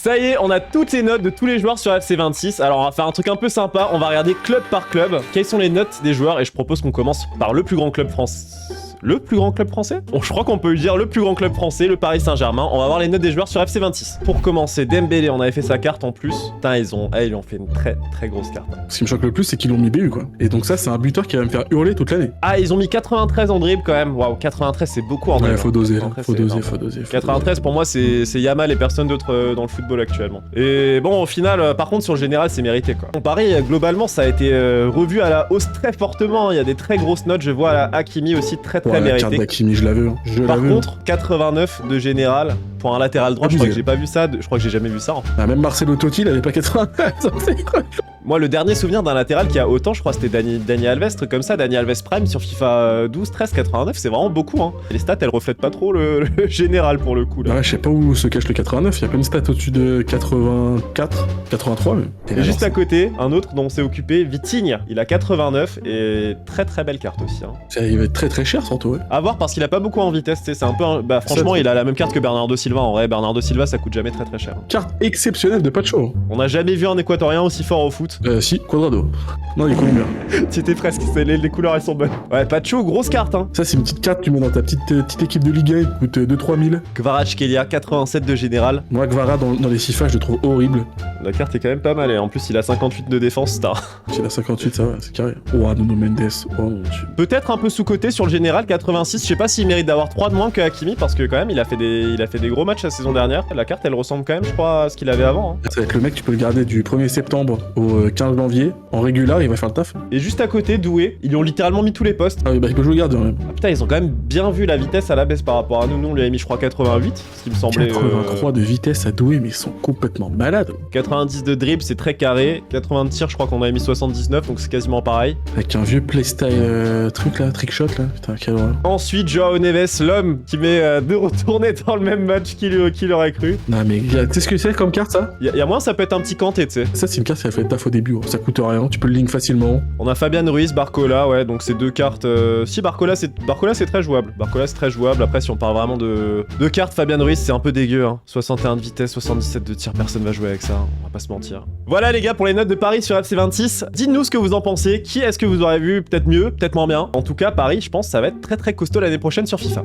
Ça y est, on a toutes les notes de tous les joueurs sur FC26. Alors on va faire un truc un peu sympa, on va regarder club par club. Quelles sont les notes des joueurs et je propose qu'on commence par le plus grand club français. Le plus grand club français? Bon, je crois qu'on peut le dire, le plus grand club français, le Paris Saint-Germain. On va voir les notes des joueurs sur FC26. Pour commencer, Dembélé, on avait fait sa carte en plus. Putain, ils lui ont fait une très grosse carte. Ce qui me choque le plus, c'est qu'ils l'ont mis BU, quoi. Et donc ça, c'est un buteur qui va me faire hurler toute l'année. Ah, ils ont mis 93 en dribble quand même. Waouh, 93, c'est beaucoup en dribble. Ouais, faut doser, là. Faut doser. 93, pour moi, c'est Yamal et personne d'autre dans le football actuellement. Et bon, au final, par contre, sur le général, c'est mérité, quoi. Bon, Paris, globalement, ça a été revu à la hausse très fortement. Il y a des très grosses notes. Je vois à la Hakimi aussi très méritée. Je la veux. Par contre, 89 de général pour un latéral droit, je crois que j'ai pas vu ça, je crois que j'ai jamais vu ça. Hein. Ah, même Marcelo Totti, il avait pas 89. Moi, le dernier souvenir d'un latéral qui a autant, je crois, c'était Dani Alves, truc comme ça, Dani Alves Prime sur FIFA 12, 13, 89, c'est vraiment beaucoup. Hein. Les stats, elles reflètent pas trop le général pour le coup. Là. Ouais, je sais pas où se cache le 89, il y a plein de stats au-dessus de 84, 83 même. Et juste à côté, un autre dont on s'est occupé, Vitinha, il a 89 et très belle carte aussi. Hein. Il va être très cher surtout, ouais. À voir parce qu'il a pas beaucoup en vitesse, tu sais, c'est un peu... Bah franchement, il a la même carte que Bernardo Silva, en vrai, Bernardo Silva ça coûte jamais très cher. Carte exceptionnelle de Pacho. On n'a jamais vu un équatorien aussi fort au foot. Si, Quadrado. Non, il est colombien. C'était presque, les couleurs elles sont bonnes. Ouais, Pacho, grosse carte hein. Ça c'est une petite carte que tu mets dans ta petite équipe de Ligue 1, il coûte 2-3 000. Kvaratskhelia, 87 de général. Moi, Kvara dans les FIFA, je le trouve horrible. La carte est quand même pas mal et en plus il a 58 de défense star. S'il a 58, ça va, c'est carré. Oh, Nuno Mendes, oh mon dieu. Peut-être un peu sous-côté sur le général, 86. Je sais pas s'il mérite d'avoir 3 de moins que Hakimi parce que quand même il a fait des gros matchs la saison dernière. La carte elle ressemble quand même, je crois, à ce qu'il avait avant. Hein. Ça va être le mec, tu peux le garder du 1er septembre au 15 janvier. En régular, il va faire le taf. Et juste à côté, Doué, ils lui ont littéralement mis tous les postes. Ah oui, bah il peut jouer gardien même. Ah, putain, ils ont quand même bien vu la vitesse à la baisse par rapport à nous. Nous on lui avait mis, je crois, 88, ce qui me semblait. 83 de vitesse à Doué, mais ils sont complètement malades. 90 de dribble, c'est très carré. 80 de tir, je crois qu'on avait mis 79, donc c'est quasiment pareil. Avec un vieux playstyle truc là, trickshot là. Putain, quel horreur. Ensuite, Joao Neves, l'homme qui met de retourner dans le même match qu'il aurait cru. Non, mais tu sais ce que c'est comme carte ça? Y a moins, ça peut être un petit Kanté, tu sais. Ça, c'est une carte qui a fait taf au début. Ça coûte rien, tu peux le link facilement. On a Fabian Ruiz, Barcola, ouais, donc c'est deux cartes. Si, Barcola, c'est très jouable. Barcola, c'est très jouable. Après, si on parle vraiment de cartes, Fabian Ruiz, c'est un peu dégueu. Hein. 61 de vitesse, 77 de tir, personne va jouer avec ça. Hein. On va pas se mentir. Voilà, les gars, pour les notes de Paris sur FC26. Dites-nous ce que vous en pensez. Qui est-ce que vous aurez vu peut-être mieux, peut-être moins bien. En tout cas, Paris, je pense, ça va être très costaud l'année prochaine sur FIFA.